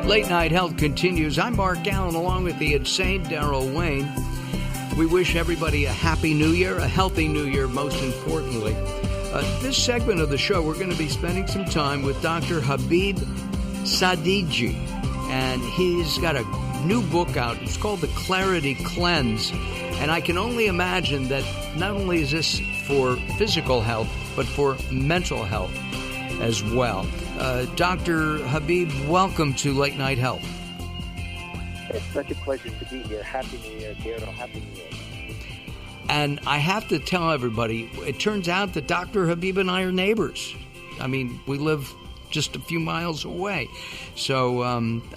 Late Night Health continues. I'm Mark Alyn, along with the insane Daryl Wayne. We wish everybody a happy new year, a healthy new year, most importantly. This segment of the show, we're going to be spending some time with Dr. Habib Sedeghi, and he's got a new book out. It's called The Clarity Cleanse, and I can only imagine that not only is this for physical health, but for mental health as well. Dr. Habib, welcome to Late Night Health. It's such a pleasure to be here. Happy New Year, Daryl. Happy New Year. And I have to tell everybody, it turns out that Dr. Habib and I are neighbors. I mean, we live just a few miles away. So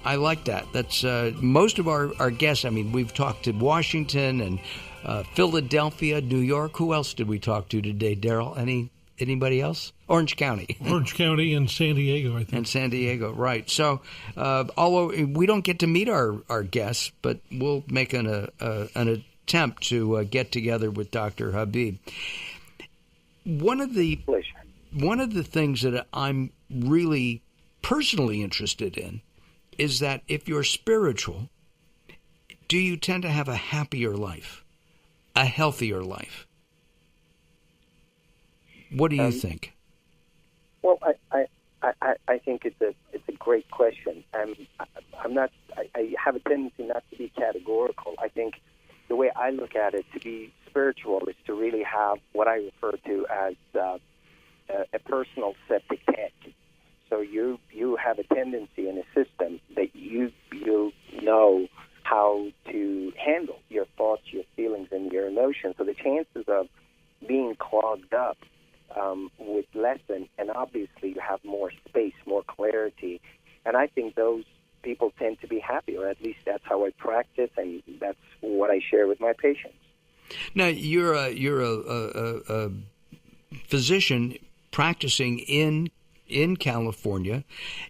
I like that. That's most of our guests. I mean, we've talked to Washington and Philadelphia, New York. Who else did we talk to today, Daryl? Anybody else? Orange County. Orange County and San Diego, I think. And San Diego, right. So although we don't get to meet our guests, but we'll make an attempt to get together with Dr. Habib. One of the things that I'm really personally interested in is that if you're spiritual, do you tend to have a happier life, a healthier life? What do you think? Well, I think it's a great question. I have a tendency not to be categorical. I think the way I look at it, to be spiritual is to really have what I refer to as a personal septic tank. So you have a tendency in a system that you know how to handle your thoughts, your feelings, and your emotions. So the chances of being clogged up would lessen, and obviously you have more space, more clarity. And I think those people tend to be happy, or at least that's how I practice, and that's what I share with my patients. Now, you're a physician practicing in California,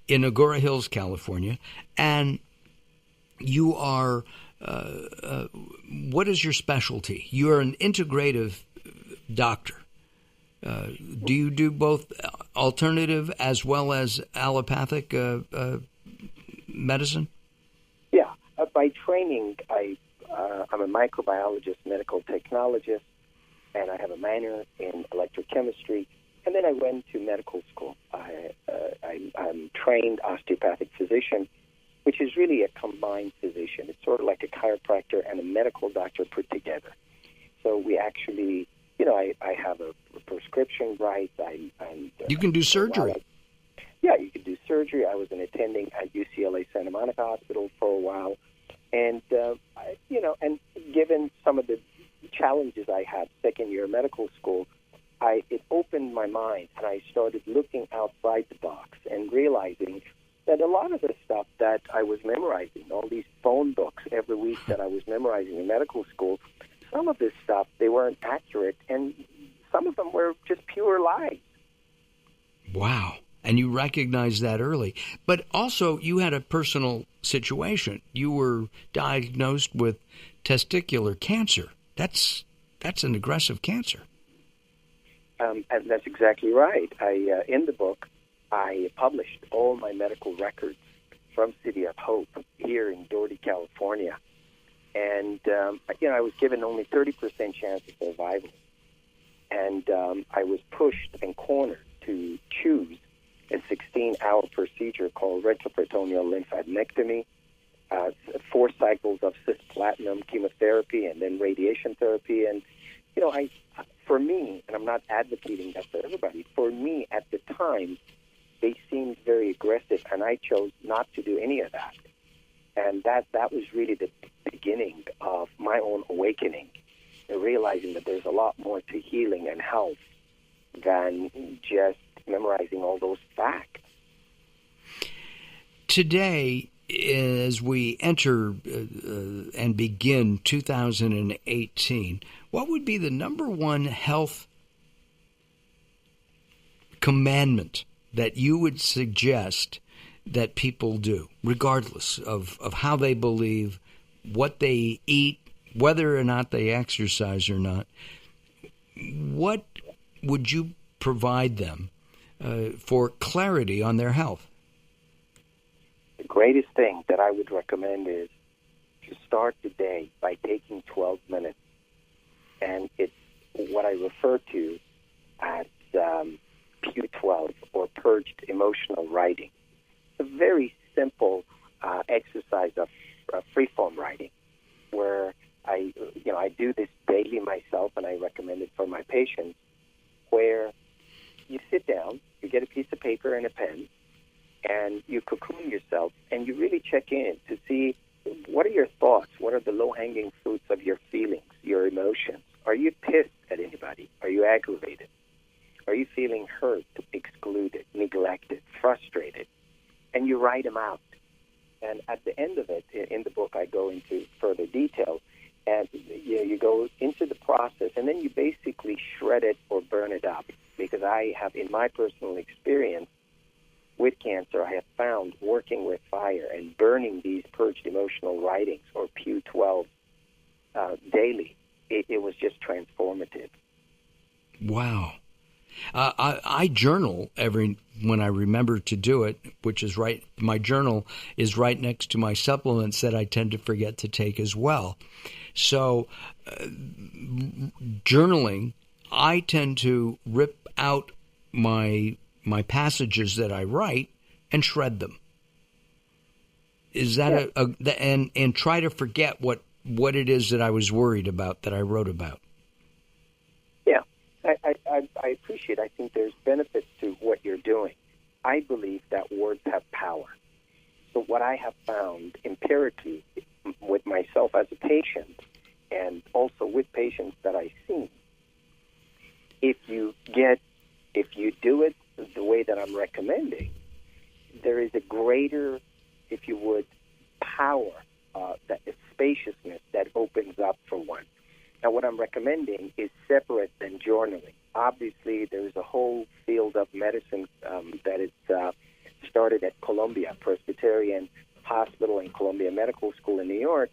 in Agoura Hills, California, and you are, what is your specialty? You're an integrative doctor. Do you do both alternative as well as allopathic medicine? Yeah. By training, I'm a microbiologist, medical technologist, and I have a minor in electrochemistry. And then I went to medical school. I'm trained osteopathic physician, which is really a combined physician. It's sort of like a chiropractor and a medical doctor put together. So we actually, I have a prescription rights. You can do surgery. Yeah, you can do surgery. I was an attending at UCLA Santa Monica Hospital for a while. And, and given some of the challenges I had second year medical school, it opened my mind, and I started looking outside the box and realizing that a lot of the stuff that I was memorizing, all these phone books every week that I was memorizing in medical school, some of this stuff, they weren't accurate, and some of them were just pure lies. Wow. And you recognized that early. But also, you had a personal situation. You were diagnosed with testicular cancer. That's an aggressive cancer. And that's exactly right. In the book, I published all my medical records from City of Hope here in Doherty, California. And, I was given only 30% chance of survival. And I was pushed and cornered to choose a 16-hour procedure called retroperitoneal lymphadenectomy, 4 cycles of cisplatin chemotherapy, and then radiation therapy. And, for me, and I'm not advocating that for everybody, for me at the time, they seemed very aggressive, and I chose not to do any of that. And that was really the beginning of my own awakening, and realizing that there's a lot more to healing and health than just memorizing all those facts. Today, as we enter and begin 2018, what would be the number one health commandment that you would suggest that people do, regardless of how they believe, what they eat, whether or not they exercise or not? What would you provide them for clarity on their health? greatest thing that I would recommend is to start the day by taking 12 minutes. And it's what I refer to as Q12, or purged emotional writing. It's a very simple exercise of freeform writing, where I do this daily myself, and I recommend it for my patients, where you sit down, you get a piece of paper and a pen, and you cocoon yourself, and you really check in to see what are your thoughts, what are the low-hanging fruits of your feelings, your emotions. Are you pissed at anybody? Are you aggravated? Are you feeling hurt, excluded, neglected, frustrated? And you write them out. And at the end of it, in the book, I go into further detail. And you go into the process, and then you basically shred it or burn it up. Because I have, in my personal experience with cancer, I have found working with fire and burning these purged emotional writings, or Q12, daily, it was just transformative. Wow. I journal when I remember to do it, which is right. My journal is right next to my supplements that I tend to forget to take as well. So journaling, I tend to rip out my passages that I write and shred them. Is that and try to forget what it is that I was worried about, that I wrote about. Yeah, I appreciate. I think there's benefits to what you're doing. I believe that words have power. So what I have found empirically with myself as a patient, and also with patients that I've seen, if you do it the way that I'm recommending, there is a greater, if you would, power, that spaciousness that opens up for one. Now, what I'm recommending is separate than journaling. Obviously, there's a whole field of medicine that is started at Columbia Presbyterian Hospital and Columbia Medical School in New York.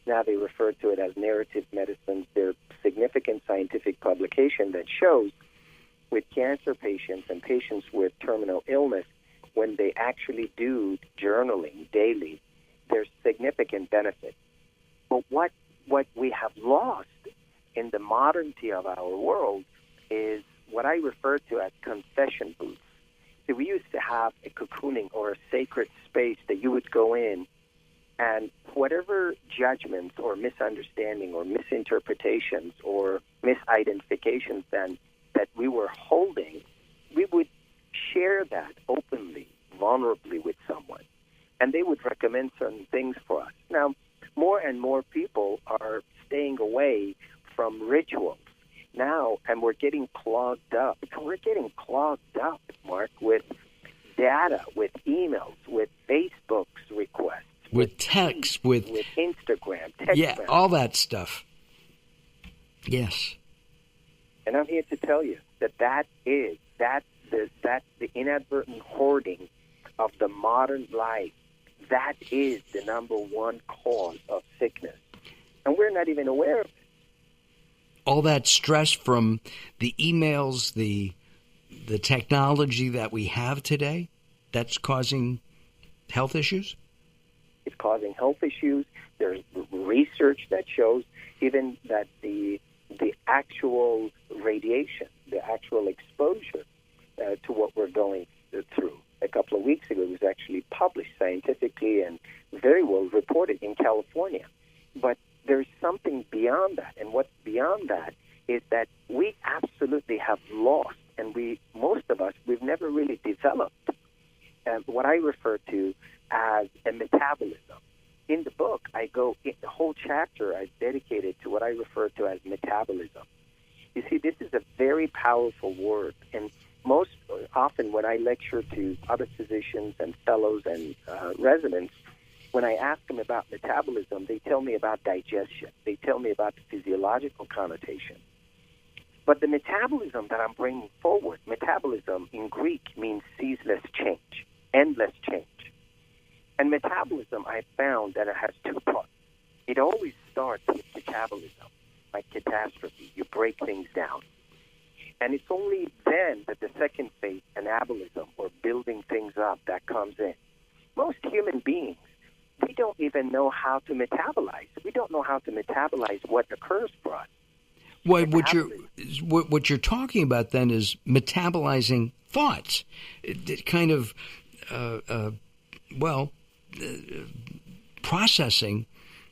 Now they refer to it as narrative medicine. There's significant scientific publication that shows with cancer patients and patients with terminal illness, when they actually do journaling daily, there's significant benefit. But what we have lost in the modernity of our world is what I refer to as confession booths. So we used to have a cocooning or a sacred space that you would go in, and whatever judgments or misunderstanding or misinterpretations or misidentifications then that we were holding, we would share that openly, vulnerably with someone. And they would recommend certain things for us. Now, more and more people are staying away from rituals now, and we're getting clogged up. We're getting clogged up, Mark, with data, with emails, with Facebook's requests, with text, with Instagram, text messages. All that stuff. Yes. And I'm here to tell you that's the inadvertent hoarding of the modern life. That is the number one cause of sickness. And we're not even aware of it. All that stress from the emails, the technology that we have today, that's causing health issues? It's causing health issues. There's research that shows even that the actual radiation, the actual exposure to what we're going through. A couple of weeks ago, it was actually published scientifically and very well reported in California. But there's something beyond that. And what's beyond that is that we absolutely have lost, and most of us, we've never really developed what I refer to as a metabolism. In the book, the whole chapter I dedicated to what I refer to as metabolism. You see, this is a very powerful word, and most often when I lecture to other physicians and fellows and residents, when I ask them about metabolism, they tell me about digestion. They tell me about the physiological connotation. But the metabolism that I'm bringing forward, metabolism in Greek means ceaseless change, endless change. And metabolism, I found that it has two parts. It always starts with metabolism, like catastrophe. You break things down. And it's only then that the second phase, anabolism, or building things up, that comes in. most human beings, we don't even know how to metabolize. We don't know how to metabolize what occurs for us. What you're talking about then is metabolizing thoughts. It kind of, processing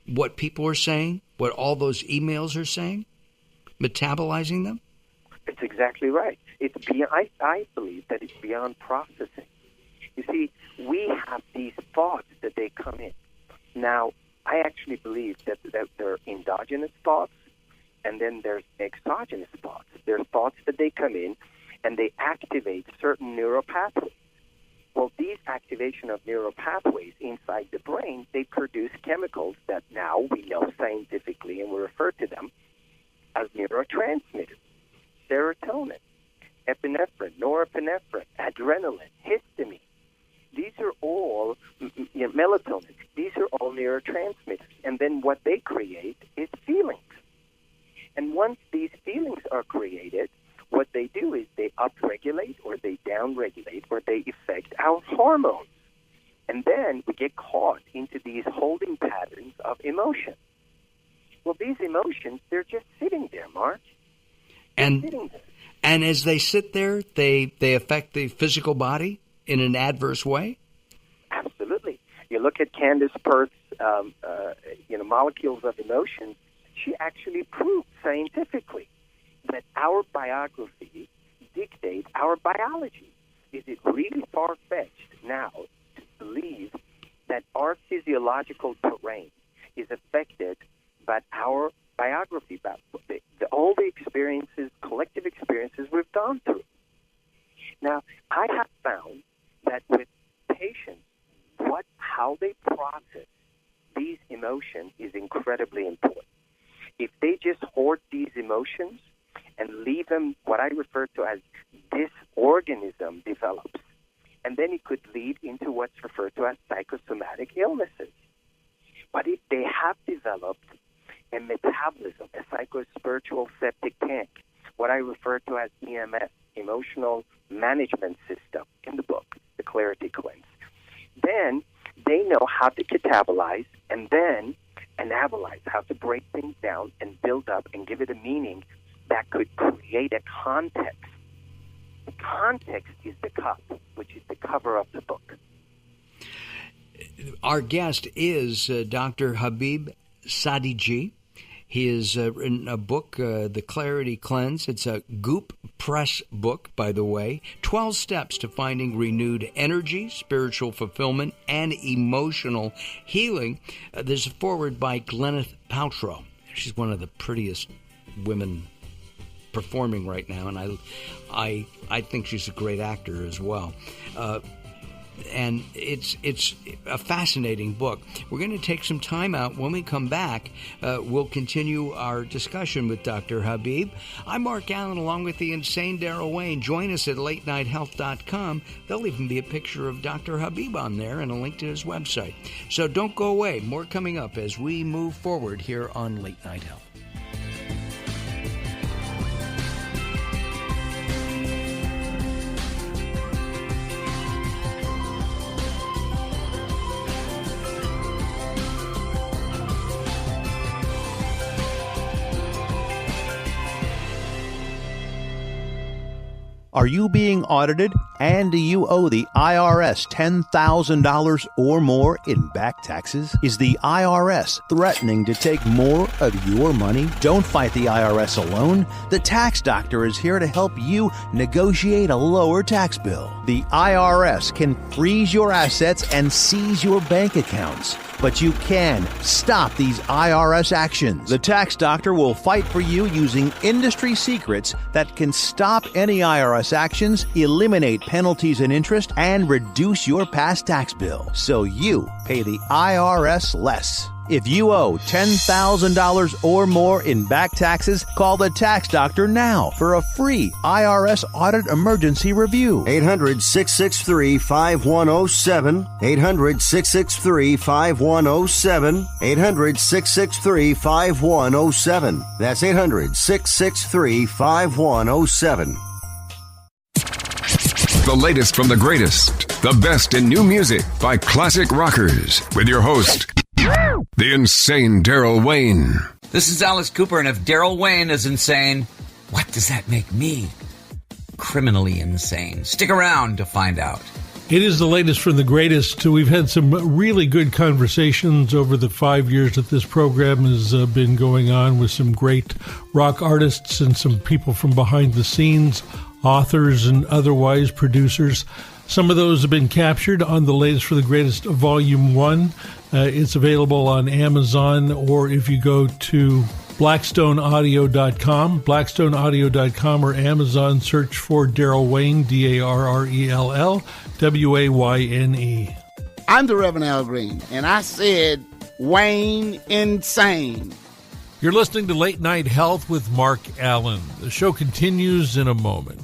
what people are saying, what all those emails are saying, metabolizing them. It's exactly right. It's beyond, I believe that it's beyond processing. You see, we have these thoughts that they come in. Now, I actually believe that there are endogenous thoughts, and then there's exogenous thoughts. There are thoughts that they come in, and they activate certain neural pathways. Well, these activation of neural pathways inside the brain, they produce chemicals that now we know scientifically, and we refer to them as neurotransmitters. Serotonin, epinephrine, norepinephrine, adrenaline, histamine. These are all, melatonin, these are all neurotransmitters. And then what they create is feelings. And once these feelings are created, what they do is they upregulate or they downregulate or they affect our hormones. And then we get caught into these holding patterns of emotion. Well, these emotions, they're just sitting there, Mark. And as they sit there, they affect the physical body in an adverse way? Absolutely. You look at Candace Perth's, Molecules of Emotion, she actually proved scientifically that our biography dictates our biology. Is it really far-fetched now to believe that our physiological terrain is affected by our biography, by all the experiences, collective experiences we've gone through? Now, I have found that with patients, how they process these emotions is incredibly important. If they just hoard these emotions and leave them, what I refer to as disorganism develops, and then it could lead into what's referred to as psychosomatic illnesses. But if they have developed a metabolism, a psychospiritual septic tank, what I refer to as EMS, Emotional Management System, in the book, The Clarity Cleanse, then they know how to catabolize and then anabolize, how to break things down and build up and give it a meaning that could create a context. The context is the cup, which is the cover of the book. Our guest is Dr. Habib Sedeghi. He has written a book, The Clarity Cleanse. It's a Goop Press book, by the way. 12 steps to finding renewed energy, spiritual fulfillment, and emotional healing. There's a foreword by Gwyneth Paltrow. She's one of the prettiest women performing right now, and I think she's a great actor as well. And it's a fascinating book. We're going to take some time out. When we come back, we'll continue our discussion with Dr. Habib. I'm Mark Alyn, along with the insane Daryl Wayne. Join us at latenighthealth.com. There'll even be a picture of Dr. Habib on there and a link to his website. So don't go away. More coming up as we move forward here on Late Night Health. Are you being audited and do you owe the IRS $10,000 or more in back taxes? Is the IRS threatening to take more of your money? Don't fight the IRS alone. The Tax Doctor is here to help you negotiate a lower tax bill. The IRS can freeze your assets and seize your bank accounts, but you can stop these IRS actions. The Tax Doctor will fight for you using industry secrets that can stop any IRS actions, eliminate penalties and interest, and reduce your past tax bill so you pay the IRS less. If you owe $10,000 or more in back taxes, call the Tax Doctor now for a free IRS audit emergency review. 800-663-5107. 800-663-5107. 800-663-5107. That's 800-663-5107. The latest from the greatest. The best in new music by classic rockers with your host, the insane Daryl Wayne. This is Alice Cooper, and if Daryl Wayne is insane, what does that make me? Criminally insane. Stick around to find out. It is the latest from the greatest. We've had some really good conversations over the 5 years that this program has been going on with some great rock artists and some people from behind the scenes, authors and otherwise producers. Some of those have been captured on the latest for the greatest Volume 1. It's available on Amazon, or if you go to blackstoneaudio.com, blackstoneaudio.com, or Amazon, search for Daryl Wayne, Darrell Wayne. I'm the Reverend Al Green, and I said Wayne insane. You're listening to Late Night Health with Mark Alyn. The show continues in a moment.